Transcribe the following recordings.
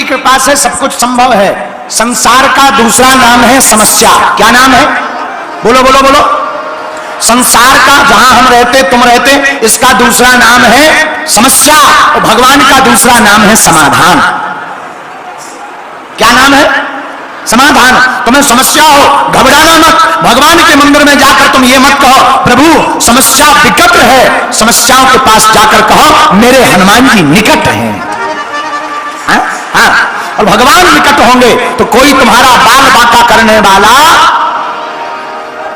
कृपा से सब कुछ संभव है। संसार का दूसरा नाम है समस्या। क्या नाम है? बोलो बोलो बोलो। संसार का, जहां हम रहते तुम रहते, इसका दूसरा नाम है समस्या और भगवान का दूसरा नाम है समाधान। क्या नाम है? समाधान। तुम्हें समस्या हो, घबराना मत। भगवान के मंदिर में जाकर तुम ये मत कहो प्रभु समस्या विकट है, समस्याओं के पास जाकर कहो मेरे हनुमान जी निकट हैं। हाँ, और भगवान निकट होंगे तो कोई तुम्हारा बाल बांका करने वाला,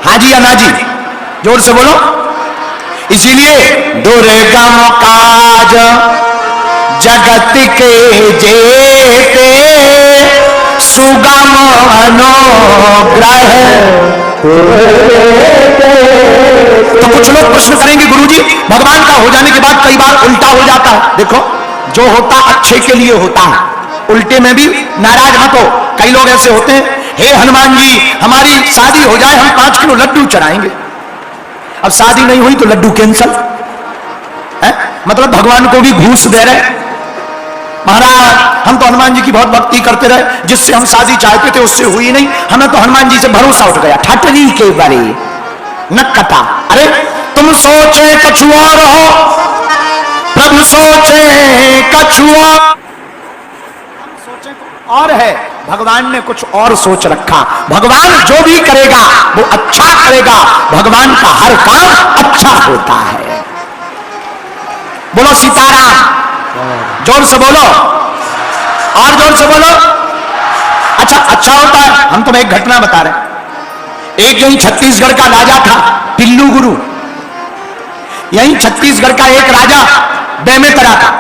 हाजी या नाजी, जोर से बोलो। इसीलिए दुर्गम काज जगत के जेते, सुगम अनुग्रह। तो कुछ लोग प्रश्न करेंगे गुरुजी भगवान का हो जाने के बाद कई बार उल्टा हो जाता है। देखो, जो होता अच्छे के लिए होता है, उल्टे में भी नाराज मत हो। कई लोग ऐसे होते हैं, हे हनुमान जी हमारी शादी हो जाए, हम 5 किलो लड्डू चढ़ाएंगे। अब शादी नहीं हुई तो लड्डू कैंसल है, मतलब भगवान को भी घूस दे रहे। महाराज हम तो हनुमान जी की बहुत भक्ति करते रहे, जिससे हम शादी चाहते थे उससे हुई नहीं, हमें तो हनुमान जी से भरोसा उठ गया। ठटरी के बारे न कटा। अरे तुम सोचे कछु और हो, प्रभु सोचे कछु और है, भगवान ने कुछ और सोच रखा। भगवान जो भी करेगा वो अच्छा करेगा, भगवान का हर काम अच्छा होता है। बोलो सीताराम, जोर से बोलो और जोर से बोलो। अच्छा होता है। हम तुम्हें एक घटना बता रहे। एक यही छत्तीसगढ़ का राजा था टिल्लू गुरु। यही छत्तीसगढ़ का एक राजा बेमेतरा था,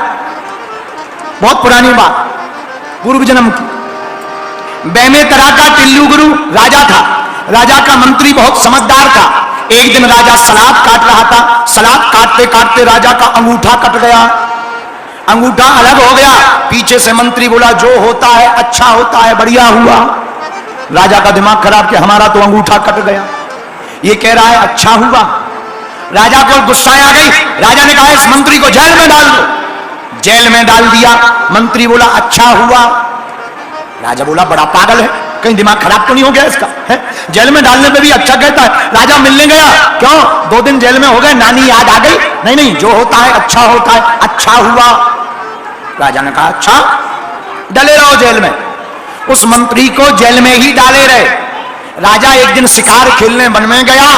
बहुत पुरानी बात, पूर्व जन्म की। बेमेतरा का टिल्लू गुरु राजा था। राजा का मंत्री बहुत समझदार था। एक दिन राजा सलाद काट रहा था, सलाद काटते काटते राजा का अंगूठा कट गया। अंगूठा अलग हो गया। पीछे से मंत्री बोला जो होता है अच्छा होता है, बढ़िया हुआ। राजा का दिमाग खराब कि हमारा तो अंगूठा कट गया, ये कह रहा है अच्छा हुआ। राजा को गुस्सा आ गई। राजा ने कहा इस मंत्री को जेल में डाल दो। जेल में डाल दिया। मंत्री बोला अच्छा हुआ। राजा बोला बड़ा पागल है, कहीं दिमाग खराब तो नहीं हो गया इसका है? जेल में डालने पे भी अच्छा कहता है। राजा मिलने गया, क्यों 2 दिन जेल में हो गए, नानी याद आ गई? नहीं, जो होता है अच्छा होता है, अच्छा हुआ। राजा ने कहा अच्छा, डले रहो जेल में। उस मंत्री को जेल में ही डाले रहे। राजा एक दिन शिकार खेलने वन में गया।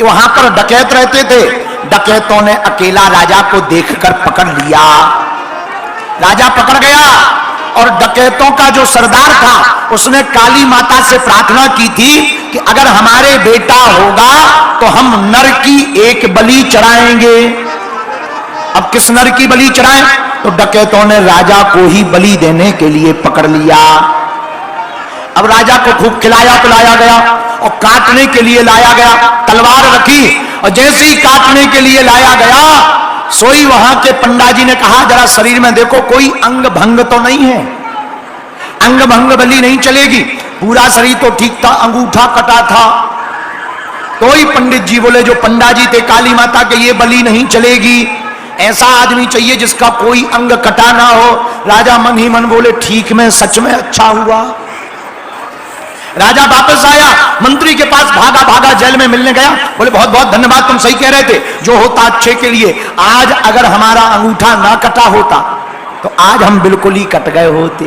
वहां पर डकैत रहते थे। डकैतों ने अकेला राजा को देखकर पकड़ लिया। राजा पकड़ गया और डकैतों का जो सरदार था उसने काली माता से प्रार्थना की थी कि अगर हमारे बेटा होगा तो हम नर की एक बलि चढ़ाएंगे। अब किस नर की बलि चढ़ाएं? तो डकैतों ने राजा को ही बलि देने के लिए पकड़ लिया। अब राजा को खूब खिलाया पिलाया गया और काटने के लिए लाया गया। तलवार रखी और जैसे ही काटने के लिए लाया गया, सोई वहां के पंडा जी ने कहा जरा शरीर में देखो कोई अंग भंग तो नहीं है, अंग भंग बलि नहीं चलेगी। पूरा शरीर तो ठीक था, अंगूठा कटा था। तो ही पंडित जी बोले, जो पंडा जी थे काली माता के, ये बलि नहीं चलेगी, ऐसा आदमी चाहिए जिसका कोई अंग कटा ना हो। राजा मन ही मन बोले ठीक में सच में अच्छा हुआ। राजा वापस आया, मंत्री के पास भागा भागा जेल में मिलने गया। बोले बहुत बहुत धन्यवाद, तुम सही कह रहे थे, जो होता अच्छे के लिए। आज अगर हमारा अंगूठा ना कटा होता तो आज हम बिल्कुल ही कट गए होते,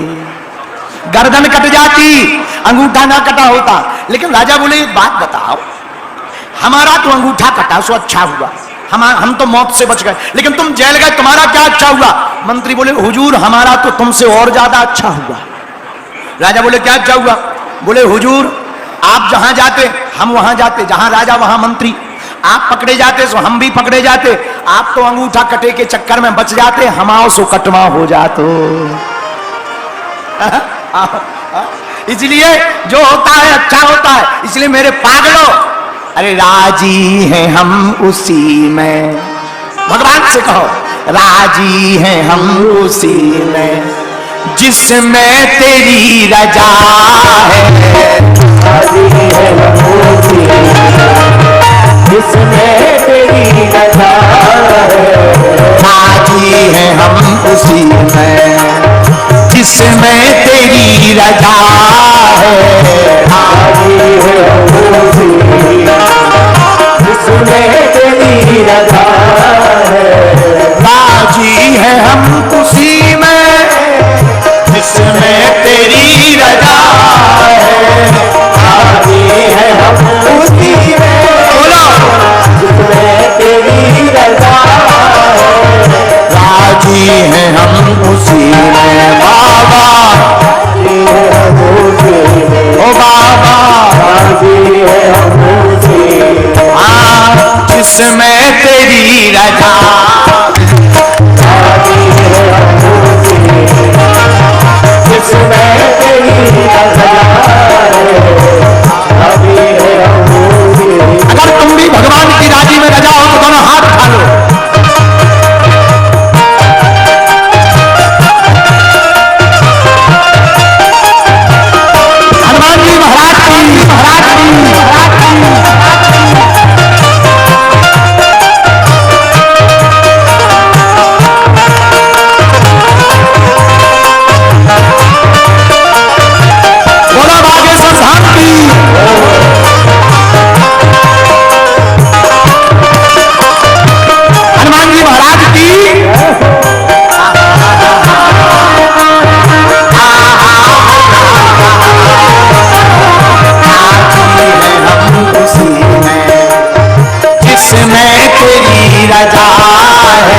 गर्दन कट जाती, अंगूठा ना कटा होता। लेकिन राजा बोले एक बात बताओ, हमारा तो अंगूठा कटा सो अच्छा हुआ, हम तो मौत से बच गए, लेकिन तुम जेल गए, तुम्हारा क्या अच्छा हुआ? मंत्री बोले हुजूर हमारा तो तुमसे और ज्यादा अच्छा हुआ। राजा बोले क्या अच्छा हुआ? बोले हुजूर आप जहां जाते हम वहां जाते, जहां राजा वहां मंत्री। आप पकड़े जाते सो हम भी पकड़े जाते, आप तो अंगूठा कटे के चक्कर में बच जाते, हम आओ सो कटवा हो जातो। इसलिए जो होता है अच्छा होता है। इसलिए मेरे पागलों, अरे राजी हैं हम उसी में, भगवान से कहो राजी हैं हम उसी में जिसमें तेरी रजा है। राजी हैं हम उसी में जिसमें तेरी रजा है। राजी हैं हम उसी में जिसमें जिसमें तेरी रजा है, राजी है हम उसी, जिसमें तेरी रजा है। राजी है हम उसी में जिसमें तेरी रजा है, राजी है हम उसी में, बोलो जिसमें तेरी रजा है। राजी है हम उसी में बाबा, राजी है हम उसी में, ओ बाबा राजी है हम उसी में, हाँ जिसमें तेरी रजा, राजी है हम उसी में, जिसमें तेरी रजा है। राजी है हम उसी में। अगर तुम भी भगवान की राजी में रजा हो तो दोनों हाथ उठा लो। हनुमान जी महाराज की, महाराज की, महाराज की। बोला बागेश्वर धाम की। हनुमान जी महाराज की। जिसमें तेरी रजा है,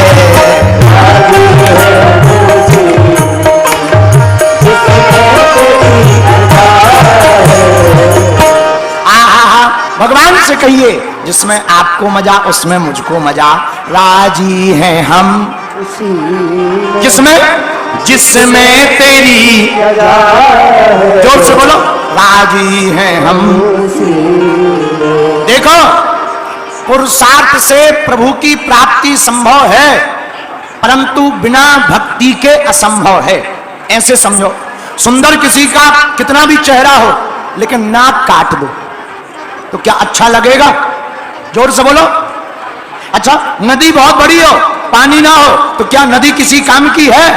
भगवान से कहिए जिसमें आपको मजा उसमें मुझको मजा, राजी हैं हम उसी किसमें, जिसमें तेरी, जोर से बोलो, राजी हैं हम। देखो पुरुषार्थ से प्रभु की प्राप्ति संभव है, परंतु बिना भक्ति के असंभव है। ऐसे समझो, सुंदर किसी का कितना भी चेहरा हो लेकिन नाक काट दो तो क्या अच्छा लगेगा? जोर से बोलो। अच्छा, नदी बहुत बड़ी हो पानी ना हो तो क्या नदी किसी काम की है?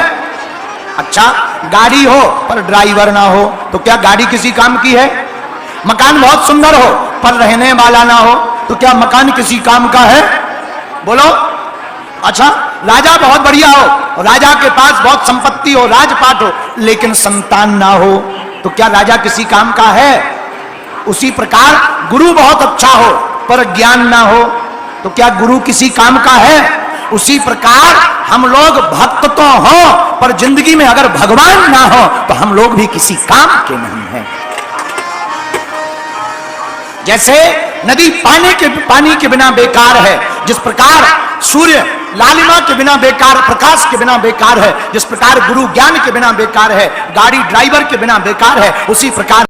अच्छा, गाड़ी हो पर ड्राइवर ना हो तो क्या गाड़ी किसी काम की है? मकान बहुत सुंदर हो पर रहने वाला ना हो तो क्या मकान किसी काम का है? बोलो। अच्छा, राजा बहुत बढ़िया हो, राजा के पास बहुत संपत्ति हो, राजपाट हो, लेकिन संतान ना हो तो क्या राजा किसी काम का है? उसी प्रकार गुरु बहुत अच्छा हो पर ज्ञान ना हो तो क्या गुरु किसी काम का है? उसी प्रकार हम लोग भक्त तो हो पर जिंदगी में अगर भगवान ना हो तो हम लोग भी किसी काम के नहीं हैं। जैसे नदी पानी के बिना बेकार है, जिस प्रकार सूर्य लालिमा के बिना बेकार, प्रकाश के बिना बेकार है, जिस प्रकार गुरु ज्ञान के बिना बेकार है, गाड़ी ड्राइवर के बिना बेकार है, उसी प्रकार